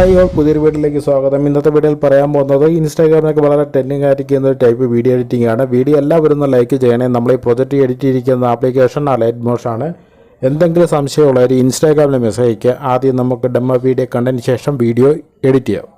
Hi all പുതിയൊരു വീഡിയോയിലേക്ക് സ്വാഗതം. ഇന്നത്തെ വീഡിയോയിൽ പറയാൻ പോകുന്നത് ഇൻസ്റ്റാഗ്രാമിലൊക്കെ വളരെ ട്രെൻഡിങ് ആയിരിക്കുന്ന ഒരു ടൈപ്പ് വീഡിയോ എഡിറ്റിംഗ് ആണ്. വീഡിയോ എല്ലാവരും ഒന്ന് ലൈക്ക് ചെയ്യണേ. നമ്മൾ ഈ പ്രൊജക്റ്റ് എഡിറ്റ് ചെയ്തിരിക്കുന്ന ആപ്ലിക്കേഷൻ ലൈറ്റ് മോഷൻ ആണ്. എന്തെങ്കിലും സംശയമുള്ളവർ ഇൻസ്റ്റാഗ്രാമിൽ മെസ്സേജ് അയക്കുക. ആദ്യം നമുക്ക് ഡെമോ വീഡിയോ കണ്ടതിന് ശേഷം വീഡിയോ എഡിറ്റ് ചെയ്യാം.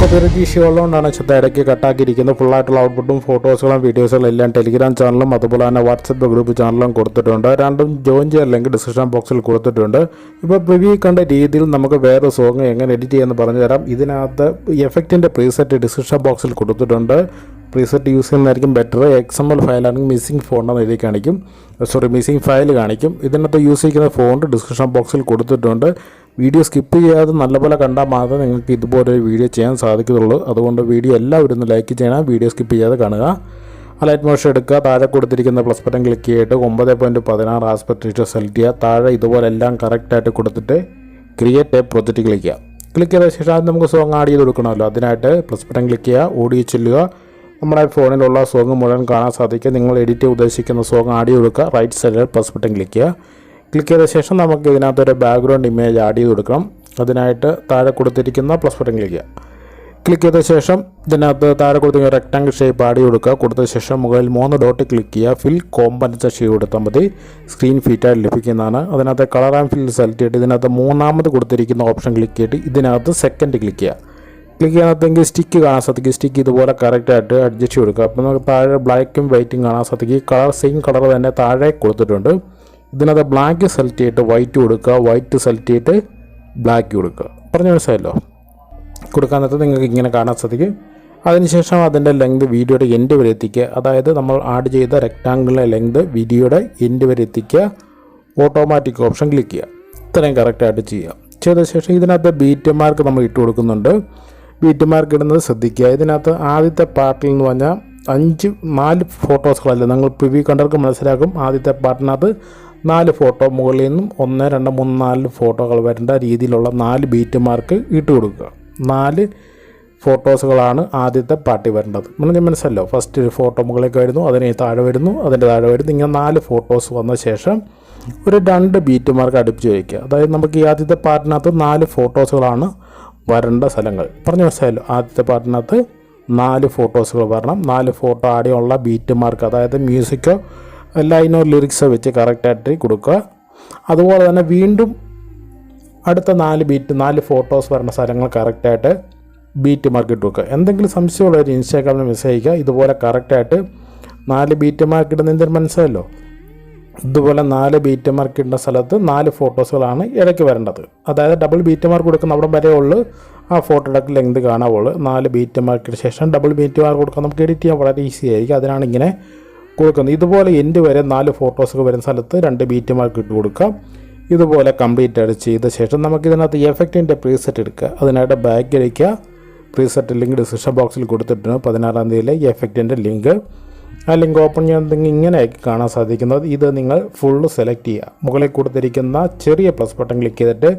കോപ്പിറൈറ്റ് ഇഷ്യൂ ഉള്ളതുകൊണ്ടാണ് ഇടയ്ക്ക് കട്ടാക്കിയിരിക്കുന്നത്. ഫുള്ളായിട്ടുള്ള ഔട്ട്പുട്ടും ഫോട്ടോസുകളും വീഡിയോസുകളും എല്ലാം ടെലിഗ്രാം ചാനലും അതുപോലെ തന്നെ വാട്സപ്പ് ഗ്രൂപ്പ് ചാനലും കൊടുത്തിട്ടുണ്ട്. രണ്ടും ജോയിൻ ചെയ്യാൻ ലിങ്ക് ഡിസ്ക്രിപ്ഷൻ ബോക്സിൽ കൊടുത്തിട്ടുണ്ട്. ഇപ്പോൾ പ്രിവ്യൂ കണ്ട രീതിയിൽ നമുക്ക് വേറെ സോങ് എങ്ങനെ എഡിറ്റ് ചെയ്യുമെന്ന് പറഞ്ഞു തരാം. ഇതിനകത്ത് എഫക്റ്റിൻ്റെ പ്രീസെറ്റ് ഡിസ്ക്രിപ്ഷൻ ബോക്സിൽ കൊടുത്തിട്ടുണ്ട്. പ്രീസെറ്റ് യൂസ് ചെയ്യുന്നതായിരിക്കും ബെറ്റർ. XML ഫയലാണെങ്കിൽ മിസ്സിംഗ് ഫോണ്ടെന്ന് എഴുതി കാണിക്കും. മിസ്സിംഗ് ഫയൽ കാണിക്കും. ഇതിനകത്ത് യൂസ് ചെയ്യുന്ന ഫോണ്ട് ഡിസ്ക്രിപ്ഷൻ ബോക്സിൽ കൊടുത്തിട്ടുണ്ട്. വീഡിയോ സ്കിപ്പ് ചെയ്യാതെ നല്ലപോലെ കണ്ടാൽ മാത്രമേ നിങ്ങൾക്ക് ഇതുപോലൊരു വീഡിയോ ചെയ്യാൻ സാധിക്കുകയുള്ളൂ. അതുകൊണ്ട് വീഡിയോ എല്ലാവരും ഒന്ന് ലൈക്ക് ചെയ്യണം. വീഡിയോ സ്കിപ്പ് ചെയ്യാതെ കാണുക. ലൈറ്റ് മോഷൻ എടുക്കുക. താഴെ കൊടുത്തിരിക്കുന്ന പ്ലസ് ബട്ടൺ ക്ലിക്ക് ചെയ്തിട്ട് 9.16 ആസ്പെക്ട് റേഷ്യോ സെലക്ട് ചെയ്യുക. താഴെ ഇതുപോലെ എല്ലാം കറക്റ്റായിട്ട് കൊടുത്തിട്ട് ക്രിയേറ്റ് എ പ്രൊജക്റ്റ് ക്ലിക്ക് ചെയ്യുക. ക്ലിക്ക് ചെയ്ത ശേഷം അത് നമുക്ക് സോങ് ആഡ് ചെയ്ത് കൊടുക്കണമല്ലോ. അതിനായിട്ട് പ്ലസ് ബട്ടൺ ക്ലിക്ക് ചെയ്യുക. ഓഡിയോ ചെല്ലുക. നമ്മുടെ ഫോണിലുള്ള സോങ് മുഴുവൻ കാണാൻ സാധിക്കും. നിങ്ങൾ എഡിറ്റ് ചെയ്യാൻ ഉദ്ദേശിക്കുന്ന സോങ് ആഡ് ചെയ്ത് കൊടുക്കുക. റൈറ്റ് സൈഡിൽ പ്ലസ് ബട്ടൺ ക്ലിക്ക് ചെയ്യുക. ക്ലിക്ക് ചെയ്ത ശേഷം നമുക്ക് ഇതിനകത്തൊരു ബാക്ക്ഗ്രൗണ്ട് ഇമേജ് ആഡ് ചെയ്ത് കൊടുക്കണം. അതിനായിട്ട് താഴെ കൊടുത്തിരിക്കുന്ന പ്ലസ് ബട്ടൺ ക്ലിക്ക് ചെയ്യുക. ക്ലിക്ക് ചെയ്ത ശേഷം ഇതിനകത്ത് താഴെ കൊടുത്തിരിക്കുന്ന റെക്ടാങ്കിൾ ഷേപ്പ് ആഡ് ചെയ്ത് കൊടുക്കുക. കൊടുത്ത ശേഷം മുകളിൽ 3 ഡോട്ട് ക്ലിക്ക് ചെയ്യുക. ഫിൽ കോമ്പനൻസ് ഷേപ്പ് കൊടുത്താൽ മതി. സ്ക്രീൻ ഫിറ്റായിട്ട് ലഭിക്കുന്നതാണ്. അതിനകത്ത് കളർ ആൻഡ് ഫിൽ സെലക്ട് ചെയ്തിട്ട് ഇതിനകത്ത് മൂന്നാമത് കൊടുത്തിരിക്കുന്ന ഓപ്ഷൻ ക്ലിക്ക് ചെയ്തിട്ട് ഇതിനകത്ത് സെക്കൻഡ് ക്ലിക്ക് ചെയ്യുക. ക്ലിക്ക് ചെയ്യാനകത്തെങ്കിൽ സ്റ്റിക്ക് കാണാൻ സാധിക്കും. സ്റ്റിക്ക് ഇതുപോലെ കറക്റ്റായിട്ട് അഡ്ജസ്റ്റ് കൊടുക്കുക. അപ്പോൾ നമുക്ക് താഴെ ബ്ലാക്കും വൈറ്റും കാണാൻ സാധിക്കും. കളർ സെയിം കളർ തന്നെ താഴെ കൊടുത്തിട്ടുണ്ട്. ഇതിനകത്ത് ബ്ലാക്ക് സെലക്ട് ചെയ്തിട്ട് വൈറ്റ് കൊടുക്കുക. വൈറ്റ് സെലക്ട് ചെയ്തിട്ട് ബ്ലാക്ക് കൊടുക്കുക. പറഞ്ഞ മനസ്സിലായല്ലോ. കൊടുക്കാൻ നേരത്ത് നിങ്ങൾക്ക് ഇങ്ങനെ കാണാൻ സാധിക്കും. അതിനുശേഷം അതിൻ്റെ ലെങ്ത് വീഡിയോയുടെ എൻഡ് വരെ എത്തിക്കുക. അതായത് നമ്മൾ ആഡ് ചെയ്ത റെക്ടാങ്കിളിലെ ലെങ്ത് വീഡിയോയുടെ എൻഡ് വരെ എത്തിക്കുക. ഓട്ടോമാറ്റിക് ഓപ്ഷൻ ക്ലിക്ക് ചെയ്യുക. ഇത്രയും കറക്റ്റായിട്ട് ചെയ്യുക. ചെയ്ത ശേഷം ഇതിനകത്ത് ബീറ്റ് മാർക്ക് നമ്മൾ ഇട്ട് കൊടുക്കുന്നുണ്ട്. ബീറ്റ് മാർക്ക് ഇടുന്നത് ശ്രദ്ധിക്കുക. ഇതിനകത്ത് ആദ്യത്തെ പാർട്ടിൽ എന്ന് പറഞ്ഞാൽ 4 ഫോട്ടോസുകളല്ല. നിങ്ങൾ പ്രിവ്യൂ കണ്ടവർക്ക് മനസ്സിലാക്കും. ആദ്യത്തെ പാർട്ടിനകത്ത് 4 ഫോട്ടോ മുകളിൽ നിന്നും 1, 2, 3, 4 ഫോട്ടോകൾ വരേണ്ട രീതിയിലുള്ള 4 ബീറ്റ് മാർക്ക് ഇട്ട് കൊടുക്കുക. 4 ഫോട്ടോസുകളാണ് ആദ്യത്തെ പാർട്ടി വരേണ്ടത്. മനസ്സിലല്ലോ. ഫസ്റ്റ് ഒരു ഫോട്ടോ മുകളിലേക്ക് വരുന്നു, അതിന് താഴെ വരുന്നു, അതിൻ്റെ താഴെ വരുന്നു. ഇങ്ങനെ 4 ഫോട്ടോസ് വന്ന ശേഷം ഒരു 2 ബീറ്റ് മാർക്ക് അടുപ്പിച്ച് വയ്ക്കുക. അതായത് നമുക്ക് ഈ ആദ്യത്തെ പാർട്ടിനകത്ത് 4 ഫോട്ടോസുകളാണ് വരേണ്ട സ്ഥലങ്ങൾ. പറഞ്ഞു മനസ്സിലായല്ലോ. ആദ്യത്തെ പാർട്ടിനകത്ത് 4 ഫോട്ടോസുകൾ വരണം. 4 ഫോട്ടോ ആടെയുള്ള ബീറ്റ് മാർക്ക്, അതായത് മ്യൂസിക്കോ ലൈനോ ലിറിക്സോ വെച്ച് കറക്റ്റായിട്ട് കൊടുക്കുക. അതുപോലെ തന്നെ വീണ്ടും അടുത്ത 4 ഫോട്ടോസ് വരുന്ന സ്ഥലങ്ങൾ കറക്റ്റായിട്ട് ബീറ്റ് മാർക്ക് ഇട്ട് വെക്കുക. എന്തെങ്കിലും സംശയമുള്ളവർ ഇൻസ്റ്റാഗ്രാമിൽ മെസ്സേജ് അയക്കുക. ഇതുപോലെ കറക്റ്റായിട്ട് 4 ബീറ്റ് മാർക്ക് ഇടുന്നതിന് മനസ്സിലല്ലോ. ഇതുപോലെ 4 ബീറ്റ് മാർക്ക് ഇടുന്ന സ്ഥലത്ത് 4 ഫോട്ടോസുകളാണ് ഇടയ്ക്ക് വരേണ്ടത്. അതായത് ഡബിൾ ബീറ്റ് മാർക്ക് കൊടുക്കുന്ന അവിടെ വരെ ഉള്ളൂ ആ ഫോട്ടോയുടെ ലെങ്ത് കാണാവുള്ളൂ. 4 ബീറ്റ് മാർക്കിന് ശേഷം ഡബിൾ ബീറ്റ് മാർക്ക് കൊടുക്കാൻ നമുക്ക് എഡിറ്റ് ചെയ്യാൻ വളരെ ഈസി ആയിരിക്കും. അതിനാണ് ഇങ്ങനെ കൊടുക്കുന്നത്. ഇതുപോലെ എൻഡ് വരെ 4 ഫോട്ടോസുകൾ വരുന്ന സ്ഥലത്ത് 2 ബീറ്റ് മാർക്ക് ഇട്ട് കൊടുക്കാം. ഇതുപോലെ കംപ്ലീറ്റ് ആയിട്ട് ചെയ്ത ശേഷം നമുക്കിതിനകത്ത് എഫക്റ്റിൻ്റെ പ്രീസെറ്റ് എടുക്കുക. അതിനായിട്ട് ബാക്ക് അടിക്കുക. പ്രീസെറ്റ് ലിങ്ക് ഡിസ്ക്രിപ്ഷൻ ബോക്സിൽ കൊടുത്തിട്ടുണ്ട്. 16-ാം തീയതിയിലെ എഫക്റ്റിൻ്റെ ലിങ്ക്. ആ ലിങ്ക് ഓപ്പൺ ചെയ്യാൻ ഇങ്ങനെയാക്കി കാണാൻ സാധിക്കുന്നത്. ഇത് നിങ്ങൾ ഫുള്ള് സെലക്ട് ചെയ്യുക. മുകളിൽ കൊടുത്തിരിക്കുന്ന ചെറിയ പ്ലസ് ബട്ടൺ ക്ലിക്ക് ചെയ്തിട്ട്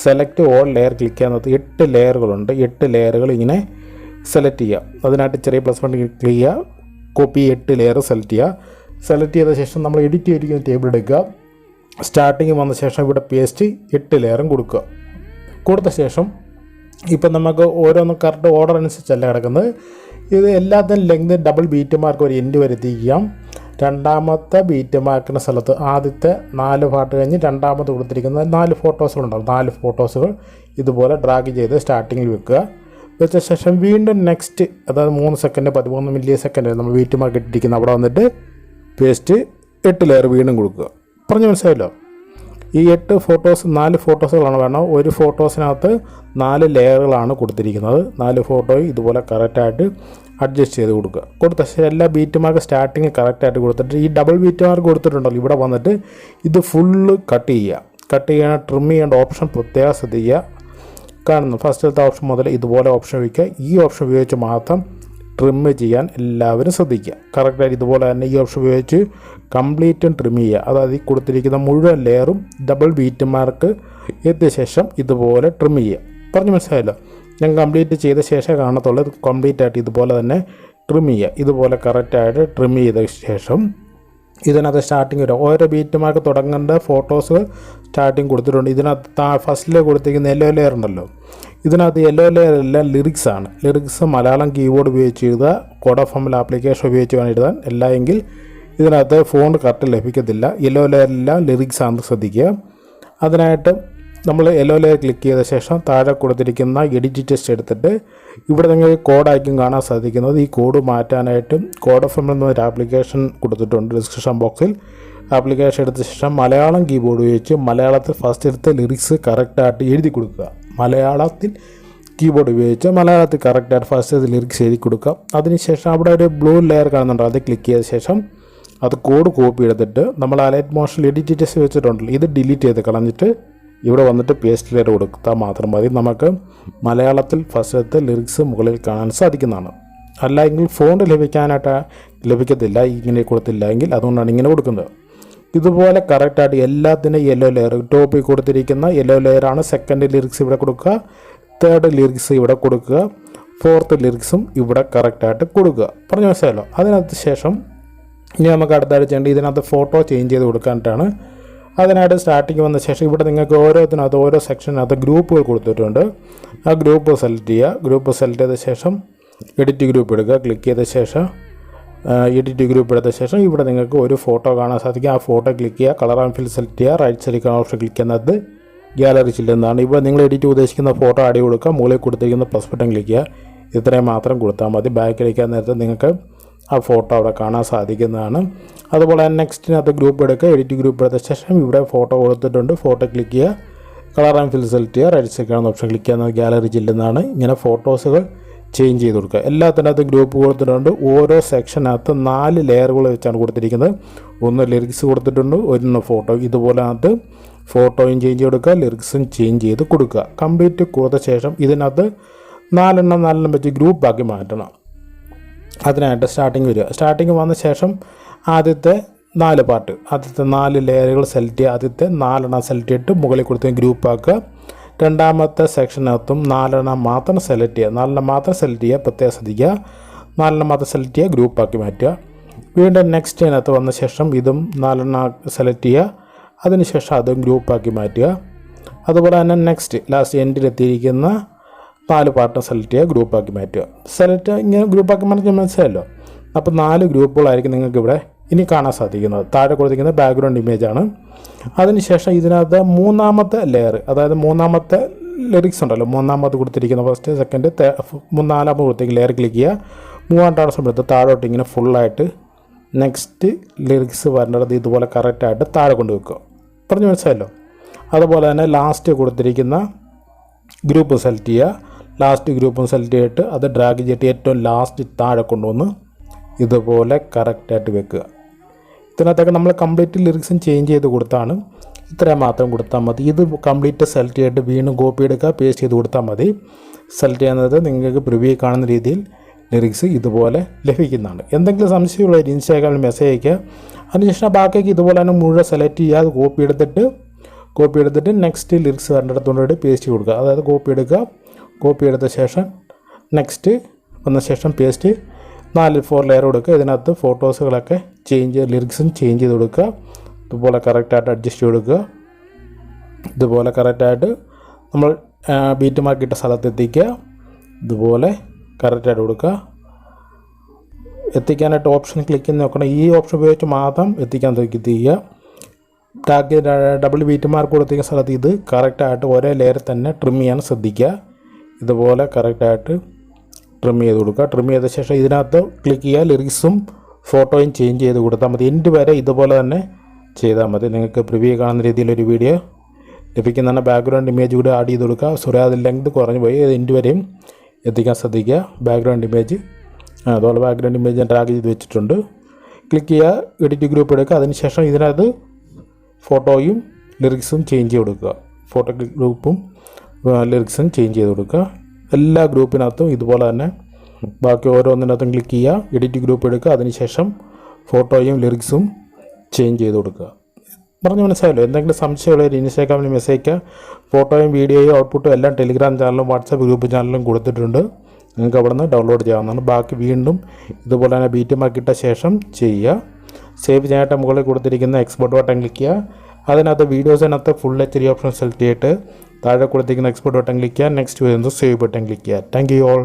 സെലക്ട് ഓൾ ലെയർ ക്ലിക്ക് ചെയ്യാൻ 8 ലെയറുകളുണ്ട്. 8 ലെയറുകൾ ഇങ്ങനെ സെലക്ട് ചെയ്യുക. അതിനായിട്ട് ചെറിയ പ്ലസ് ബട്ടൺ ക്ലിക്ക് ചെയ്യുക. കോപ്പി 8 ലെയർ സെലക്ട് ചെയ്യുക. സെലക്ട് ചെയ്ത ശേഷം നമ്മൾ എഡിറ്റ് ചെയ്തിരിക്കുന്ന ടേബിൾ എടുക്കുക. സ്റ്റാർട്ടിങ് വന്ന ശേഷം ഇവിടെ പേസ്റ്റ് 8 ലെയറും കൊടുക്കുക. കൊടുത്ത ശേഷം ഇപ്പം നമുക്ക് ഓരോന്നും കറക്റ്റ് ഓർഡർ അനുസരിച്ചല്ല കിടക്കുന്നത്. ഇത് എല്ലാത്തിനും ലെങ്ത് ഡബിൾ ബീറ്റ് മാർക്ക് ഒരു എൻഡ് വരെ എത്തിക്കാം. രണ്ടാമത്തെ ബീറ്റ് മാർക്കിൻ്റെ സ്ഥലത്ത് ആദ്യത്തെ 4 പാർട്ട് കഴിഞ്ഞ് രണ്ടാമത് കൊടുത്തിരിക്കുന്ന 4 ഫോട്ടോസുകളുണ്ടാകും. 4 ഫോട്ടോസുകൾ ഇതുപോലെ ഡ്രാഗ് ചെയ്ത് സ്റ്റാർട്ടിങ്ങിൽ വെക്കുക. വെച്ച ശേഷം വീണ്ടും നെക്സ്റ്റ്, അതായത് 3 സെക്കൻഡ് 13 മില്ലി സെക്കൻഡ് നമ്മൾ ബീറ്റ് മാർക്ക് ഇട്ടിരിക്കുന്ന അവിടെ വന്നിട്ട് പേസ്റ്റ് 8 ലെയർ വീണ്ടും കൊടുക്കുക. പറഞ്ഞു മനസ്സിലായല്ലോ. ഈ 4 ഫോട്ടോസുകളാണ് വേണം. ഒരു ഫോട്ടോസിനകത്ത് 4 ലെയറുകളാണ് കൊടുത്തിരിക്കുന്നത്. 4 ഫോട്ടോയും ഇതുപോലെ കറക്റ്റായിട്ട് അഡ്ജസ്റ്റ് ചെയ്ത് കൊടുക്കുക. കൊടുത്ത ശേഷം എല്ലാ ബീറ്റ് മാർക്ക് സ്റ്റാർട്ടിങ് കറക്റ്റായിട്ട് കൊടുത്തിട്ട് ഈ ഡബിൾ ബീറ്റ് മാർക്ക് കൊടുത്തിട്ടുണ്ടല്ലോ ഇവിടെ വന്നിട്ട് ഇത് ഫുള്ള് കട്ട് ചെയ്യുക. കട്ട് ചെയ്യണം. ട്രിം ചെയ്യേണ്ട ഓപ്ഷൻ പ്രത്യേകം ശ്രദ്ധിക്കുക. കാണുന്നു ഫസ്റ്റത്തെ ഓപ്ഷൻ മുതൽ ഇതുപോലെ ഓപ്ഷൻ വയ്ക്കുക. ഈ ഓപ്ഷൻ ഉപയോഗിച്ച് മാത്രം ട്രിം ചെയ്യാൻ എല്ലാവരും ശ്രദ്ധിക്കുക. കറക്റ്റായിട്ട് ഇതുപോലെ തന്നെ ഈ ഓപ്ഷൻ ഉപയോഗിച്ച് കംപ്ലീറ്റും ട്രിം ചെയ്യുക. അതായത് ഈ കൊടുത്തിരിക്കുന്ന മുഴുവൻ ലെയറും ഡബിൾ ബീറ്റ് മാർക്ക് എത്തിയ ശേഷം ഇതുപോലെ ട്രിം ചെയ്യുക. പറഞ്ഞു മനസ്സിലായല്ലോ? ഞാൻ കംപ്ലീറ്റ് ചെയ്ത ശേഷം കാണത്തുള്ളൂ. കംപ്ലീറ്റ് ആയിട്ട് ഇതുപോലെ തന്നെ ട്രിം ചെയ്യുക. ഇതുപോലെ കറക്റ്റായിട്ട് ട്രിം ചെയ്ത ശേഷം ഇതിനകത്ത് സ്റ്റാർട്ടിങ് വരും. ഓരോ ബീറ്റ് മാർക്ക് തുടങ്ങേണ്ട ഫോട്ടോസ് സ്റ്റാർട്ടിങ് കൊടുത്തിട്ടുണ്ട്. ഇതിനകത്ത് ഫസ്റ്റിൽ കൊടുത്തിരിക്കുന്ന യെല്ലോ ലെയർ ഉണ്ടല്ലോ, ഇതിനകത്ത് യെല്ലോ ലെയർ എല്ലാം ലിറിക്സാണ്. ലിറിക്സ് മലയാളം കീബോർഡ് ഉപയോഗിച്ച് എഴുതുക. കോഡ് ഓഫ് എംഎൽ ആപ്ലിക്കേഷൻ ഉപയോഗിച്ച് വേണം എഴുതാൻ. എങ്കിൽ ഇതിനകത്ത് ഫോണ്ട് കറക്റ്റ് ലഭിക്കത്തില്ല. യെല്ലോ ലെയറെല്ലാം ലിറിക്സ് ആണെന്ന് ശ്രദ്ധിക്കുക. അതിനായിട്ട് നമ്മൾ യെല്ലോ ലെയർ ക്ലിക്ക് ചെയ്ത ശേഷം താഴെ കൊടുത്തിരിക്കുന്ന എഡിറ്റ് ടെക്സ്റ്റ് എടുത്തിട്ട് ഇവിടെ നിങ്ങൾക്ക് കോഡായിരിക്കും കാണാൻ സാധിക്കുന്നത്. ഈ കോഡ് മാറ്റാനായിട്ട് കോഡ് ഓഫ് എംഎൽ എന്നൊരു ആപ്ലിക്കേഷൻ കൊടുത്തിട്ടുണ്ട് ഡിസ്ക്രിപ്ഷൻ ബോക്സിൽ. ആപ്ലിക്കേഷൻ എടുത്ത ശേഷം മലയാളം കീബോർഡ് ഉപയോഗിച്ച് മലയാളത്തിൽ ഫസ്റ്റ് എടുത്ത ലിറിക്സ് കറക്റ്റായിട്ട് എഴുതി കൊടുക്കുക. മലയാളത്തിൽ കീബോർഡ് ഉപയോഗിച്ച് മലയാളത്തിൽ കറക്റ്റായിട്ട് ഫസ്റ്റ് ലിറിക്സ് എഴുതി കൊടുക്കുക. അതിനുശേഷം അവിടെ ഒരു ബ്ലൂ ലെയർ കാണുന്നുണ്ട്, അത് ക്ലിക്ക് ചെയ്ത ശേഷം അത് കോഡ് കോപ്പി എടുത്തിട്ട് നമ്മൾ അലൈറ്റ് മോഷനിൽ എഡിറ്റ് ടെക്സ്റ്റ് വെച്ചിട്ടുണ്ടല്ലോ, ഇത് ഡിലീറ്റ് ചെയ്ത് കളഞ്ഞിട്ട് ഇവിടെ വന്നിട്ട് പേസ്റ്റ് ലെയർ കൊടുത്താൽ മാത്രം മതി. നമുക്ക് മലയാളത്തിൽ ഫസ്റ്റത്തെ ലിറിക്സ് മുകളിൽ കാണാൻ സാധിക്കുന്നതാണ്. അല്ലെങ്കിൽ ഫോണ്ട് ലഭിക്കത്തില്ല ഇങ്ങനെ കൊടുത്തില്ല എങ്കിൽ. അതുകൊണ്ടാണ് ഇങ്ങനെ കൊടുക്കുന്നത്. ഇതുപോലെ കറക്റ്റായിട്ട് എല്ലാത്തിനും യെല്ലോ ലെയർ ടോപ്പിൽ കൊടുത്തിരിക്കുന്ന യെല്ലോ ലെയറാണ്. സെക്കൻഡ് ലിറിക്സ് ഇവിടെ കൊടുക്കുക, തേർഡ് ലിറിക്സ് ഇവിടെ കൊടുക്കുക, ഫോർത്ത് ലിറിക്സും ഇവിടെ കറക്റ്റായിട്ട് കൊടുക്കുക. പറഞ്ഞു മനസ്സിലായല്ലോ? അതിനകത്ത് ശേഷം ഇനി നമുക്ക് അടുത്തായിട്ട് ചെയ്യേണ്ടത് ഇതിനകത്ത് ഫോട്ടോ ചേഞ്ച് ചെയ്ത് കൊടുക്കാനായിട്ടാണ്. അതിനായിട്ട് സ്റ്റാർട്ടിങ് വന്ന ശേഷം ഇവിടെ നിങ്ങൾക്ക് ഓരോത്തിനകത്ത് ഓരോ സെക്ഷനകത്ത് ഗ്രൂപ്പുകൾ കൊടുത്തിട്ടുണ്ട്. ആ ഗ്രൂപ്പ് സെലക്ട് ചെയ്യുക. ഗ്രൂപ്പ് സെലക്ട് ചെയ്ത ശേഷം എഡിറ്റ് ഗ്രൂപ്പ് എടുക്കുക. ക്ലിക്ക് ചെയ്ത ശേഷം എഡിറ്റ് ഗ്രൂപ്പ് എടുത്ത ശേഷം ഇവിടെ നിങ്ങൾക്ക് ഒരു ഫോട്ടോ കാണാൻ സാധിക്കും. ആ ഫോട്ടോ ക്ലിക്ക് ചെയ്യുക. കളർ ആൻഡ് ഫിൽ സെലക്ട് ചെയ്യുക. റൈറ്റ് സൈഡിൽ ഓപ്ഷൻ ക്ലിക്ക് ചെയ്യുന്നത് ഗാലറി ചില്ലെന്നാണ്. ഇവിടെ നിങ്ങൾ എഡിറ്റ് ഉദ്ദേശിക്കുന്ന ഫോട്ടോ ആഡ് കൊടുക്കുക. മുകളിൽ കൊടുത്തിരിക്കുന്ന പ്ലസ് ബട്ടൺ ക്ലിക്ക് ചെയ്യുക. ഇത്രയും മാത്രം കൊടുത്താൽ മതി. ബാക്ക് അടിക്കാൻ നേരത്തെ നിങ്ങൾക്ക് ആ ഫോട്ടോ അവിടെ കാണാൻ സാധിക്കുന്നതാണ്. അതുപോലെ തന്നെ നെക്സ്റ്റിനകത്ത് ഗ്രൂപ്പ് എടുക്കുക. എഡിറ്റ് ഗ്രൂപ്പ് എടുത്ത ശേഷം ഇവിടെ ഫോട്ടോ കൊടുത്തിട്ടുണ്ട്. ഫോട്ടോ ക്ലിക്ക് ചെയ്യുക. കളർ ആൻഡ് ഫിൽ സെലക്ട് ചെയ്യുക. റൈറ്റ് സൈഡിൽ കാണുന്ന ഓപ്ഷൻ ക്ലിക്ക് ചെയ്യുന്നത് ഗാലറി ചില്ലെന്നാണ്. ഇങ്ങനെ ഫോട്ടോസുകൾ ചേഞ്ച് ചെയ്ത് കൊടുക്കുക. എല്ലാത്തിനകത്തും ഗ്രൂപ്പ് കൊടുത്തിട്ടുണ്ട്. ഓരോ സെക്ഷനകത്ത് 4 ലെയറുകൾ വെച്ചാണ് കൊടുത്തിരിക്കുന്നത്. ഒന്ന് ലിറിക്സ് കൊടുത്തിട്ടുണ്ട്, ഒന്ന് ഫോട്ടോ. ഇതുപോലെ അതിനകത്ത് ഫോട്ടോയും ചേഞ്ച് ചെയ്ത് കൊടുക്കുക, ലിറിക്സും ചേഞ്ച് ചെയ്ത് കൊടുക്കുക. കംപ്ലീറ്റ് കൊടുത്ത ശേഷം ഇതിനകത്ത് 4 വെച്ച് ഗ്രൂപ്പാക്കി മാറ്റണം. അതിനായിട്ട് സ്റ്റാർട്ടിങ് വരിക. സ്റ്റാർട്ടിങ് വന്ന ശേഷം ആദ്യത്തെ 4 പാർട്ട്, ആദ്യത്തെ 4 ലെയറുകൾ സെലക്ട് ചെയ്യുക. ആദ്യത്തെ 4 സെലക്ട് ചെയ്തിട്ട് മുകളിൽ കൊടുത്ത് ഗ്രൂപ്പാക്കുക. രണ്ടാമത്തെ സെക്ഷനകത്തും 4 മാത്രം സെലക്ട് ചെയ്യുക. 4 മാത്രം സെലക്ട് ചെയ്യുക, പ്രത്യേകം ശ്രദ്ധിക്കുക. 4 മാത്രം സെലക്ട് ചെയ്യുക, ഗ്രൂപ്പാക്കി മാറ്റുക. വീണ്ടും നെക്സ്റ്റിനകത്ത് വന്ന ശേഷം ഇതും 4 സെലക്ട് ചെയ്യുക. അതിനുശേഷം അതും ഗ്രൂപ്പാക്കി മാറ്റുക. അതുപോലെ തന്നെ നെക്സ്റ്റ് ലാസ്റ്റ് എൻഡിലെത്തിയിരിക്കുന്ന 4 പാർട്ടും സെലക്ട് ചെയ്യുക, ഗ്രൂപ്പാക്കി മാറ്റുക. സെലക്ട് ഇങ്ങനെ ഗ്രൂപ്പാക്കി മാറ്റാൻ മനസ്സിലായല്ലോ? അപ്പോൾ 4 ഗ്രൂപ്പുകളായിരിക്കും നിങ്ങൾക്ക് ഇവിടെ ഇനി കാണാൻ സാധിക്കുന്നത്. താഴെ കൊടുത്തിരിക്കുന്നത് ബാക്ക്ഗ്രൗണ്ട് ഇമേജാണ്. അതിനുശേഷം ഇതിനകത്ത് 3ാമത്തെ ലെയർ, അതായത് 3ാമത്തെ ലിറിക്സ് ഉണ്ടല്ലോ, 3ാമത് കൊടുത്തിരിക്കുന്ന ഫസ്റ്റ് സെക്കൻഡ് 4ാമത് കൊടുത്തിരിക്കുന്ന ലെയർ ക്ലിക്ക് ചെയ്യുക. 3ാം ട്രാൻസ്ഫോം എടുത്ത് താഴോട്ട് ഇങ്ങനെ ഫുള്ളായിട്ട് നെക്സ്റ്റ് ലിറിക്സ് വരേണ്ടത് ഇതുപോലെ കറക്റ്റായിട്ട് താഴെ കൊണ്ട് വെക്കുക. പറഞ്ഞു മനസ്സിലായല്ലോ? അതുപോലെ തന്നെ ലാസ്റ്റ് കൊടുത്തിരിക്കുന്ന ഗ്രൂപ്പ് സെലക്ട് ചെയ്യുക. ലാസ്റ്റ് ഗ്രൂപ്പും സെലക്ട് ചെയ്തിട്ട് അത് ഡ്രാഗ് ചെയ്തിട്ട് ഏറ്റവും ലാസ്റ്റ് താഴെ കൊണ്ടുവന്ന് ഇതുപോലെ കറക്റ്റായിട്ട് വെക്കുക. ഇതിനകത്തൊക്കെ നമ്മൾ കംപ്ലീറ്റ് ലിറിക്സും ചേഞ്ച് ചെയ്ത് കൊടുത്താണ്. ഇത്രയും മാത്രം കൊടുത്താൽ മതി. ഇത് കംപ്ലീറ്റ് സെലക്ട് ചെയ്തിട്ട് വീണ്ടും കോപ്പി എടുക്കുക, പേസ്റ്റ് ചെയ്ത് കൊടുത്താൽ മതി. സെലക്ട് ചെയ്യുന്നത് നിങ്ങൾക്ക് പ്രിവ്യൂ കാണുന്ന രീതിയിൽ ലിറിക്സ് ഇതുപോലെ ലഭിക്കുന്നതാണ്. എന്തെങ്കിലും സംശയമുള്ള ഇൻസ്റ്റാഗ്രാമിൽ മെസ്സേജ് അയക്കുക. അതിനുശേഷം ബാക്കിയൊക്കെ ഇതുപോലെ തന്നെ മുഴുവൻ സെലക്ട് ചെയ്യുക. അത് കോപ്പി എടുത്തിട്ട് നെക്സ്റ്റ് ലിറിക്സ് വരേണ്ടതുകൊണ്ട് പേസ്റ്റ് കൊടുക്കുക. അതായത് കോപ്പി എടുത്ത ശേഷം നെക്സ്റ്റ് വന്ന ശേഷം പേസ്റ്റ് 4 ലെയർ കൊടുക്കുക. ഇതിനകത്ത് ഫോട്ടോസുകളൊക്കെ ലിറിക്സും ചേഞ്ച് ചെയ്ത് കൊടുക്കുക. ഇതുപോലെ കറക്റ്റായിട്ട് അഡ്ജസ്റ്റ് ചെയ്ത് കൊടുക്കുക. ഇതുപോലെ കറക്റ്റായിട്ട് നമ്മൾ ബീറ്റ് മാർക്കിട്ട സ്ഥലത്ത് എത്തിക്കുക. ഇതുപോലെ കറക്റ്റായിട്ട് കൊടുക്കുക. എത്തിക്കാനായിട്ട് ഓപ്ഷൻ ക്ലിക്ക് ചെയ്ത് നോക്കണം. ഈ ഓപ്ഷൻ ഉപയോഗിച്ച് മാത്രം എത്തിക്കാൻ എത്തിക്കുക. ടാഗ് ഡബിൾ ബീറ്റ് മാർക്ക് കൊടുത്തിരിക്കുന്ന സ്ഥലത്ത് ഇത് കറക്റ്റായിട്ട് ഒരേ ലെയർ തന്നെ ട്രിം ചെയ്യാൻ ശ്രദ്ധിക്കുക. ഇതുപോലെ കറക്റ്റായിട്ട് ട്രിം ചെയ്ത് കൊടുക്കുക. ട്രിം ചെയ്ത ശേഷം ഇതിനകത്ത് ക്ലിക്ക് ചെയ്യുക. ലിറിക്സും ഫോട്ടോയും ചേഞ്ച് ചെയ്ത് കൊടുത്താൽ മതി. എൻഡ് വരെ ഇതുപോലെ തന്നെ ചെയ്താൽ മതി. നിങ്ങൾക്ക് പ്രിവ്യൂ കാണുന്ന രീതിയിലൊരു വീഡിയോ ലഭിക്കുന്നതാണ്. ബാക്ക്ഗ്രൗണ്ട് ഇമേജ് കൂടി ആഡ് ചെയ്ത് കൊടുക്കുക. അത് ലെങ്ത് കുറഞ്ഞു പോയി എൻഡ് വരെയും എത്തിക്കാൻ ശ്രദ്ധിക്കുക. ബാക്ക്ഗ്രൗണ്ട് ഇമേജ് അതുപോലെ ബാക്ക്ഗ്രൗണ്ട് ഇമേജ് ഞാൻ ഡ്രാഗ് ചെയ്ത് വെച്ചിട്ടുണ്ട്. ക്ലിക്ക് ചെയ്യുക, എഡിറ്റ് ഗ്രൂപ്പ് എടുക്കുക. അതിനുശേഷം ഇതിനകത്ത് ഫോട്ടോയും ലിറിക്സും ചേഞ്ച് ചെയ്ത് കൊടുക്കുക. ഫോട്ടോ ഗ്രൂപ്പും ലിറിക്സും ചേഞ്ച് ചെയ്ത് കൊടുക്കുക. എല്ലാ ഗ്രൂപ്പിനകത്തും ഇതുപോലെ തന്നെ ബാക്കി ഓരോന്നിനകത്തും ക്ലിക്ക് ചെയ്യുക, എഡിറ്റ് ഗ്രൂപ്പ് എടുക്കുക, അതിനുശേഷം ഫോട്ടോയും ലിറിക്സും ചേഞ്ച് ചെയ്ത് കൊടുക്കുക. പറഞ്ഞു മനസ്സിലായല്ലോ? എന്തെങ്കിലും സംശയമുള്ളവർ ഇൻസ്റ്റാഗ്രാമിൽ മെസ്സേജ് അയക്കുക. ഫോട്ടോയും വീഡിയോയും ഔട്ട്പുട്ടും എല്ലാം ടെലിഗ്രാം ചാനലും വാട്സാപ്പ് ഗ്രൂപ്പ് ചാനലും കൊടുത്തിട്ടുണ്ട്. നിങ്ങൾക്ക് അവിടെ നിന്ന് ഡൗൺലോഡ് ചെയ്യാവുന്നതാണ്. ബാക്കി വീണ്ടും ഇതുപോലെ തന്നെ ബീറ്റ് മാർക്ക് ഇട്ട ശേഷം ചെയ്യുക. സേവ് ചെയ്യാനായിട്ട് മുകളിൽ കൊടുത്തിരിക്കുന്ന എക്സ്പോർട്ട് ബട്ടൺ ക്ലിക്ക് ചെയ്യുക. അതിനകത്ത് വീഡിയോസിനകത്ത് ഫുൾ HD ഓപ്ഷൻ സെലക്ട് ചെയ്തിട്ട് താഴെ കൊടുത്തിരിക്കുന്ന എക്സ്പോർട്ട് ബട്ടൺ ക്ലിക്ക് ചെയ്യുക. നെക്സ്റ്റ് വരുന്നത് സേവ് ബട്ടൺ ക്ലിക്ക് ചെയ്യുക. Thank you all.